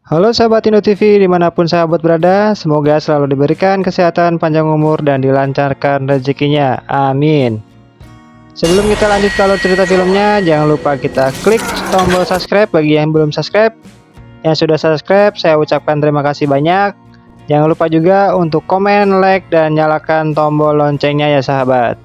Halo sahabat Indo TV dimanapun sahabat berada, semoga selalu diberikan kesehatan, panjang umur, dan dilancarkan rezekinya, amin. Sebelum kita lanjut ke alur cerita filmnya, jangan lupa kita klik tombol subscribe bagi yang belum subscribe. Yang sudah subscribe, saya ucapkan terima kasih banyak. Jangan lupa juga untuk komen, like, dan nyalakan tombol loncengnya ya sahabat.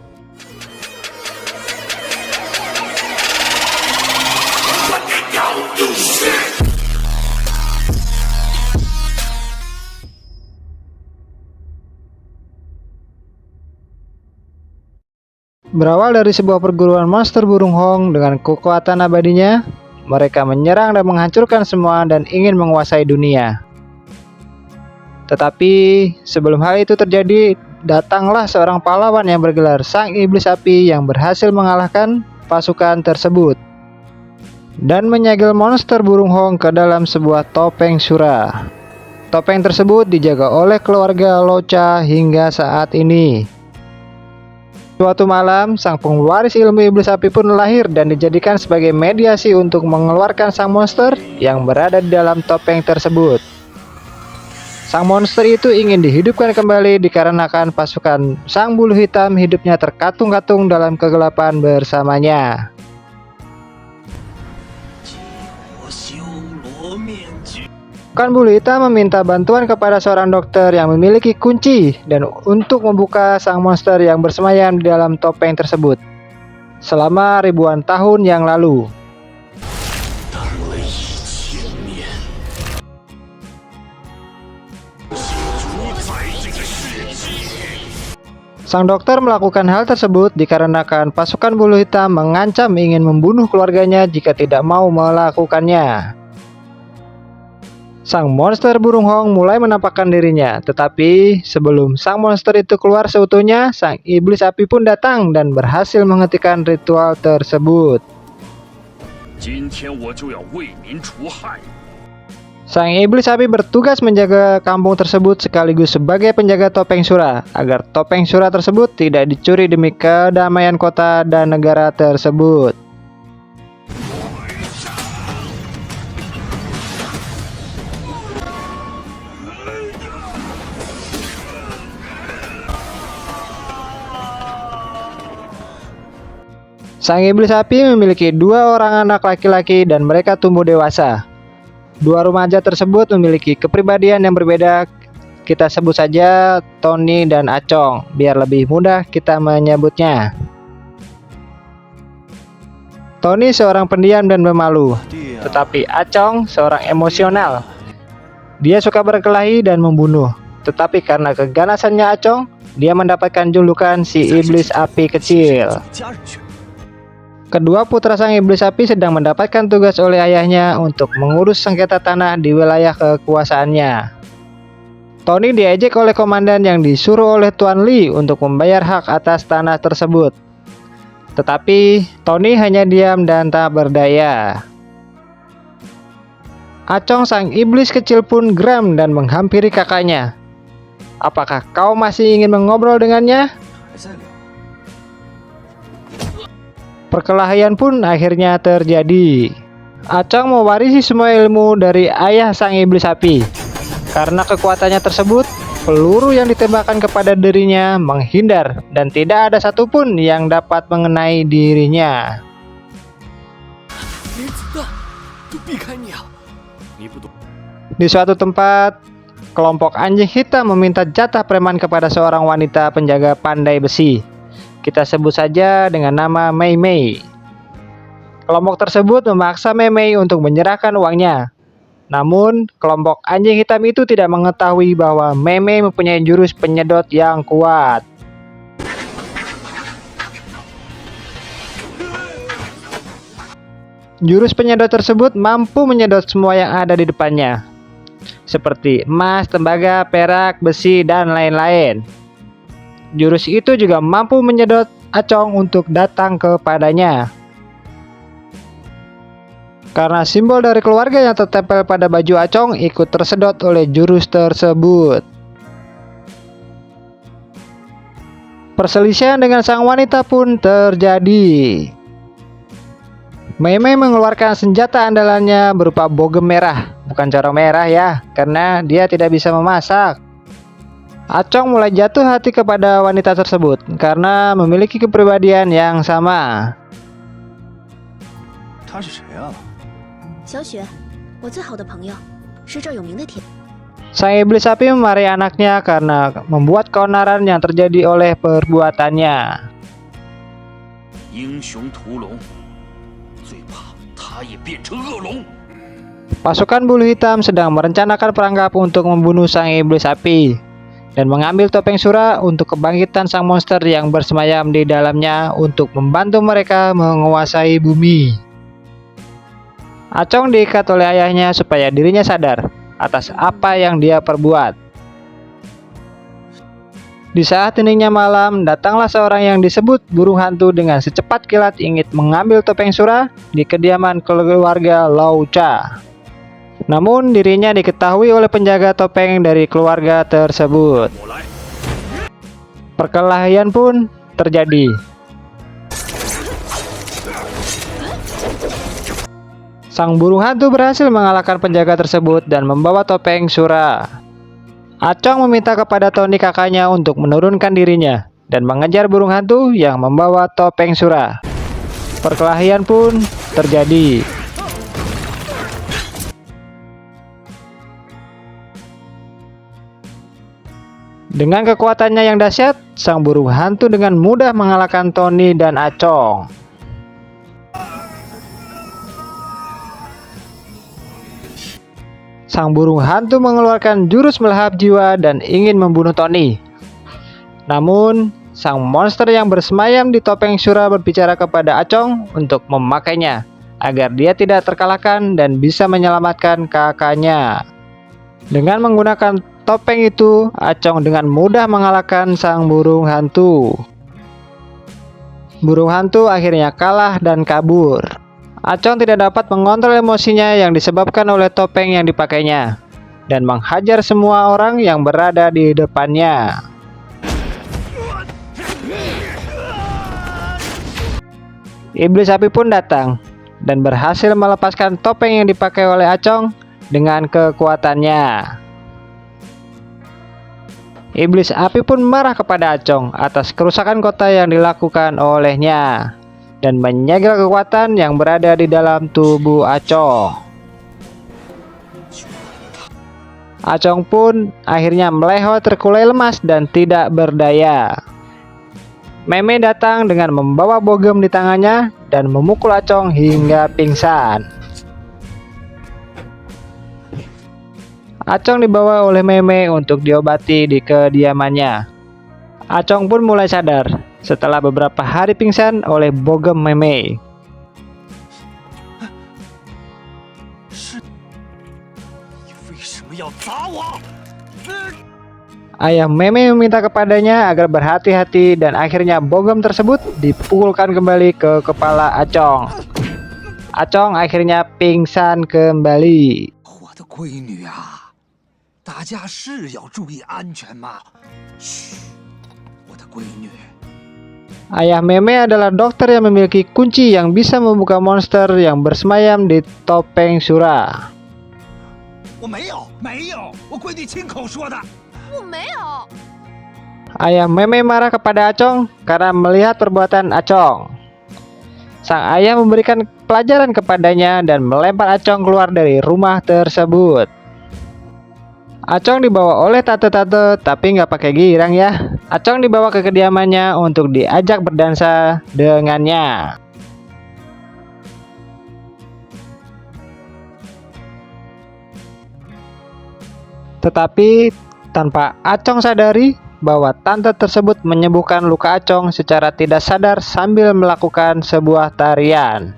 Berawal dari sebuah perguruan monster burung Hong dengan kekuatan abadinya, mereka menyerang dan menghancurkan semua dan ingin menguasai dunia. Tetapi sebelum hal itu terjadi, datanglah seorang pahlawan yang bergelar Sang Iblis Api yang berhasil mengalahkan pasukan tersebut dan menyegel monster burung Hong ke dalam sebuah topeng Shura. Topeng tersebut dijaga oleh keluarga Locha hingga saat ini. Suatu malam, sang pengwaris ilmu iblis api pun lahir dan dijadikan sebagai mediasi untuk mengeluarkan sang monster yang berada di dalam topeng tersebut. Sang monster itu ingin dihidupkan kembali dikarenakan pasukan sang bulu hitam hidupnya terkatung-katung dalam kegelapan bersamanya. Pasukan bulu hitam meminta bantuan kepada seorang dokter yang memiliki kunci dan untuk membuka sang monster yang bersemayam di dalam topeng tersebut selama ribuan tahun yang lalu. Sang dokter melakukan hal tersebut dikarenakan pasukan bulu hitam mengancam ingin membunuh keluarganya jika tidak mau melakukannya. Sang monster burung Hong mulai menampakkan dirinya, tetapi sebelum sang monster itu keluar seutuhnya, sang iblis api pun datang dan berhasil menghentikan ritual tersebut. Sang iblis api bertugas menjaga kampung tersebut sekaligus sebagai penjaga topeng Shura, agar topeng Shura tersebut tidak dicuri demi kedamaian kota dan negara tersebut. Sang iblis api memiliki dua orang anak laki-laki dan mereka tumbuh dewasa. Dua remaja tersebut memiliki kepribadian yang berbeda. Kita sebut saja Tony dan Acong, biar lebih mudah kita menyebutnya. Tony seorang pendiam dan pemalu, tetapi Acong seorang emosional. Dia suka berkelahi dan membunuh, tetapi karena keganasannya Acong, dia mendapatkan julukan si iblis api kecil. Kedua putra sang iblis api sedang mendapatkan tugas oleh ayahnya untuk mengurus sengketa tanah di wilayah kekuasaannya. Tony diejek oleh komandan yang disuruh oleh Tuan Li untuk membayar hak atas tanah tersebut. Tetapi Tony hanya diam dan tak berdaya. Acong sang iblis kecil pun geram dan menghampiri kakaknya. Apakah kau masih ingin mengobrol dengannya? Perkelahian pun akhirnya terjadi. Acong mewarisi semua ilmu dari ayah sang iblis api. Karena kekuatannya tersebut, peluru yang ditembakkan kepada dirinya menghindar dan tidak ada satupun yang dapat mengenai dirinya. Di suatu tempat, kelompok anjing hitam meminta jatah preman kepada seorang wanita penjaga pandai besi. Kita sebut saja dengan nama Mei Mei. Kelompok tersebut memaksa Mei Mei untuk menyerahkan uangnya. Namun, kelompok anjing hitam itu tidak mengetahui bahwa Mei Mei mempunyai jurus penyedot yang kuat. Jurus penyedot tersebut mampu menyedot semua yang ada di depannya, seperti emas, tembaga, perak, besi, dan lain-lain. Jurus itu juga mampu menyedot Acong untuk datang kepadanya. Karena simbol dari keluarga yang tertempel pada baju Acong ikut tersedot oleh jurus tersebut. Perselisihan dengan sang wanita pun terjadi. Mei Mei mengeluarkan senjata andalannya berupa bogem merah, bukan corong merah ya, karena dia tidak bisa memasak. Acong mulai jatuh hati kepada wanita tersebut karena memiliki kepribadian yang sama. 他是谁啊？ 小雪，我最好的朋友，是这儿有名的铁。 Sang iblis api memarahi anaknya karena membuat keonaran yang terjadi oleh perbuatannya. 英雄屠龙，最怕他也变成恶龙。 Pasukan bulu hitam sedang merencanakan perangkap untuk membunuh sang iblis api dan mengambil topeng Sura untuk kebangkitan sang monster yang bersemayam di dalamnya untuk membantu mereka menguasai bumi. Acong diikat oleh ayahnya supaya dirinya sadar atas apa yang dia perbuat. Di saat heningnya malam, datanglah seorang yang disebut burung hantu dengan secepat kilat ingin mengambil topeng Sura di kediaman keluarga Lao Cha. Namun dirinya diketahui oleh penjaga topeng dari keluarga tersebut. Perkelahian pun terjadi. Sang burung hantu berhasil mengalahkan penjaga tersebut dan membawa topeng Sura. Acong meminta kepada Tony kakaknya untuk menurunkan dirinya dan mengejar burung hantu yang membawa topeng Sura. Perkelahian pun terjadi. Dengan kekuatannya yang dahsyat, sang burung hantu dengan mudah mengalahkan Tony dan Acong. Sang burung hantu mengeluarkan jurus melahap jiwa dan ingin membunuh Tony. Namun, sang monster yang bersemayam di topeng Sura berbicara kepada Acong untuk memakainya agar dia tidak terkalahkan dan bisa menyelamatkan kakaknya. Dengan menggunakan topeng itu, Acong dengan mudah mengalahkan sang burung hantu. Burung hantu akhirnya kalah dan kabur. Acong tidak dapat mengontrol emosinya yang disebabkan oleh topeng yang dipakainya dan menghajar semua orang yang berada di depannya. Iblis api pun datang dan berhasil melepaskan topeng yang dipakai oleh Acong dengan kekuatannya. Iblis api pun marah kepada Acong atas kerusakan kota yang dilakukan olehnya dan menyegel kekuatan yang berada di dalam tubuh Acong. Acong pun akhirnya melehoi terkulai lemas dan tidak berdaya. Mei Mei datang dengan membawa bogem di tangannya dan memukul Acong hingga pingsan. Acong dibawa oleh Mei Mei untuk diobati di kediamannya. Acong pun mulai sadar setelah beberapa hari pingsan oleh bogem Mei Mei. Ayah Mei Mei meminta kepadanya agar berhati-hati dan akhirnya bogem tersebut dipukulkan kembali ke kepala Acong. Acong akhirnya pingsan kembali. Ayah Mei Mei adalah dokter yang memiliki kunci yang bisa membuka monster yang bersemayam di topeng Sura. Ayah Mei Mei marah kepada Acong karena melihat perbuatan Acong. Sang ayah memberikan pelajaran kepadanya dan melempar Acong keluar dari rumah tersebut. Acong dibawa oleh tante-tante tapi nggak pakai girang ya. Acong dibawa ke kediamannya untuk diajak berdansa dengannya. Tetapi tanpa Acong sadari bahwa tante tersebut menyembuhkan luka Acong secara tidak sadar sambil melakukan sebuah tarian.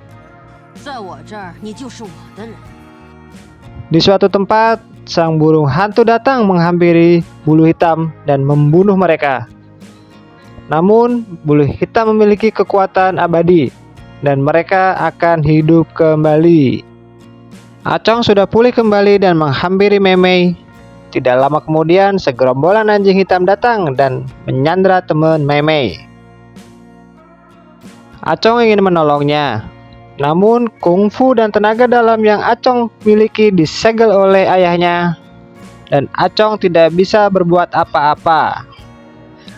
Di suatu tempat, sang burung hantu datang menghampiri bulu hitam dan membunuh mereka. Namun, bulu hitam memiliki kekuatan abadi dan mereka akan hidup kembali. Acong sudah pulih kembali dan menghampiri Mei Mei. Tidak lama kemudian, segerombolan anjing hitam datang dan menyandra teman Mei Mei. Acong ingin menolongnya, Namun kungfu dan tenaga dalam yang Acong miliki disegel oleh ayahnya, dan Acong tidak bisa berbuat apa-apa.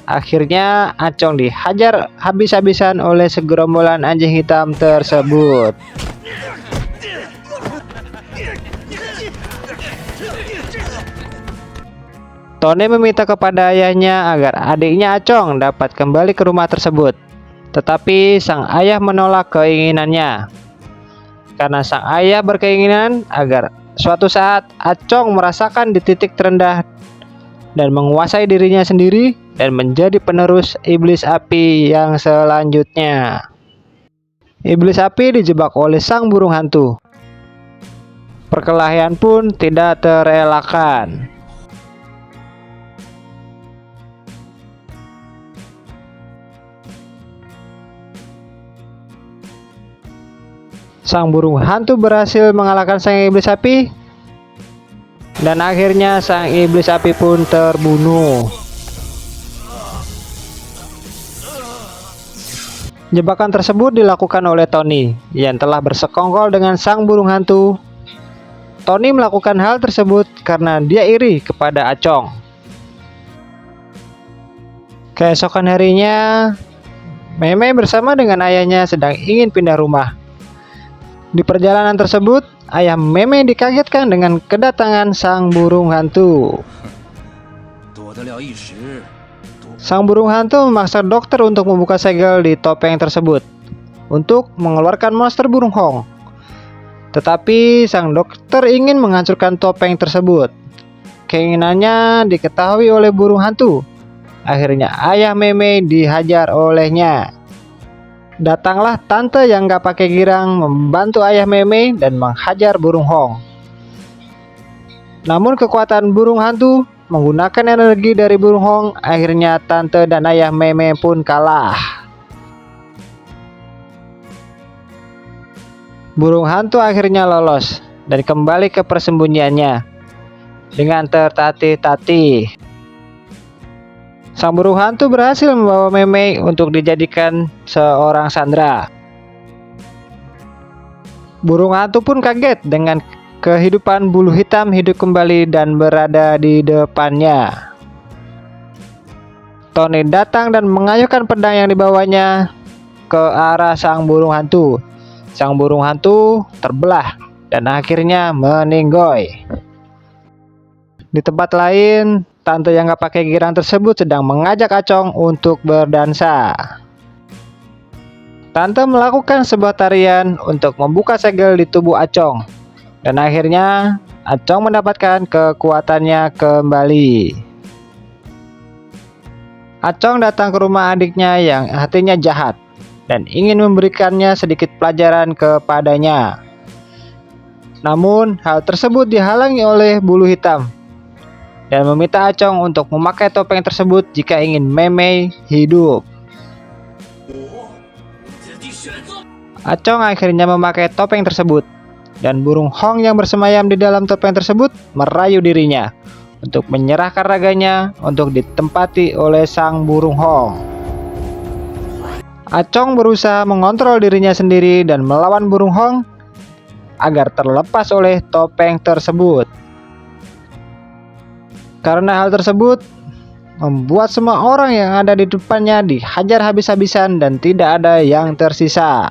Akhirnya Acong dihajar habis-habisan oleh segerombolan anjing hitam tersebut. Tony meminta kepada ayahnya agar adiknya Acong dapat kembali ke rumah tersebut. Tetapi sang ayah menolak keinginannya. Karena sang ayah berkeinginan agar suatu saat Acong merasakan di titik terendah dan menguasai dirinya sendiri dan menjadi penerus iblis api yang selanjutnya. Iblis api dijebak oleh sang burung hantu. Perkelahian pun tidak terelakkan. Sang burung hantu berhasil mengalahkan sang iblis api, dan akhirnya sang iblis api pun terbunuh. Jebakan tersebut dilakukan oleh Tony yang telah bersekongkol dengan sang burung hantu. Tony melakukan hal tersebut karena dia iri kepada Acong. Keesokan harinya, Meme bersama dengan ayahnya sedang ingin pindah rumah. Di perjalanan tersebut, ayah Meme dikagetkan dengan kedatangan sang burung hantu. Sang burung hantu memaksa dokter untuk membuka segel di topeng tersebut untuk mengeluarkan monster burung Hong. Tetapi sang dokter ingin menghancurkan topeng tersebut. Keinginannya diketahui oleh burung hantu. Akhirnya ayah Meme dihajar olehnya. Datanglah tante yang gak pakai girang membantu ayah Meme dan menghajar burung Hong. Namun kekuatan burung hantu menggunakan energi dari burung Hong, akhirnya tante dan ayah Meme pun kalah. Burung hantu akhirnya lolos dan kembali ke persembunyiannya dengan tertatih-tatih. Sang burung hantu berhasil membawa Meme untuk dijadikan seorang sandera. Burung hantu pun kaget dengan kehidupan bulu hitam hidup kembali dan berada di depannya. Tony datang dan mengayuhkan pedang yang dibawanya ke arah sang burung hantu. Sang burung hantu terbelah dan akhirnya meninggoy. Di tempat lain, tante yang gak pakai girang tersebut sedang mengajak Acong untuk berdansa. Tante melakukan sebuah tarian untuk membuka segel di tubuh Acong, dan akhirnya Acong mendapatkan kekuatannya kembali. Acong datang ke rumah adiknya yang hatinya jahat dan ingin memberikannya sedikit pelajaran kepadanya. Namun hal tersebut dihalangi oleh bulu hitam dan meminta Acong untuk memakai topeng tersebut jika ingin Meme hidup. Acong akhirnya memakai topeng tersebut, dan burung Hong yang bersemayam di dalam topeng tersebut merayu dirinya untuk menyerahkan raganya untuk ditempati oleh sang burung Hong. Acong berusaha mengontrol dirinya sendiri dan melawan burung Hong agar terlepas oleh topeng tersebut. Karena hal tersebut membuat semua orang yang ada di depannya dihajar habis-habisan dan tidak ada yang tersisa.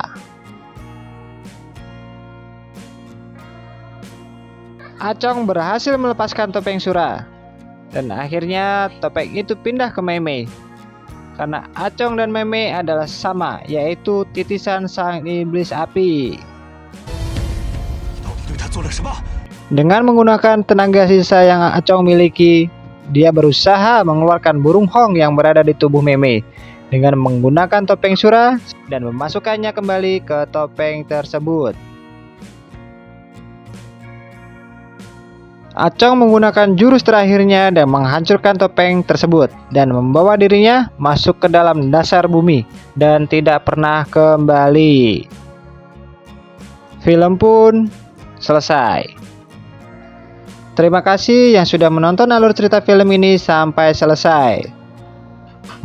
Acong berhasil melepaskan topeng Sura, dan akhirnya topeng itu pindah ke Meme. Karena Acong dan Meme adalah sama, yaitu titisan sang iblis api. Dengan menggunakan tenaga sisa yang Acong miliki, dia berusaha mengeluarkan burung Hong yang berada di tubuh Meme dengan menggunakan topeng Sura dan memasukkannya kembali ke topeng tersebut. Acong menggunakan jurus terakhirnya dan menghancurkan topeng tersebut dan membawa dirinya masuk ke dalam dasar bumi dan tidak pernah kembali. Film pun selesai. Terima kasih yang sudah menonton alur cerita film ini sampai selesai.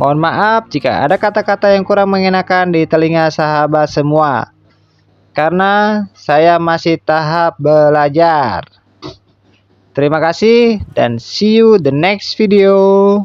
Mohon maaf jika ada kata-kata yang kurang mengenakan di telinga sahabat semua. karena saya masih tahap belajar. Terima kasih dan see you the next video.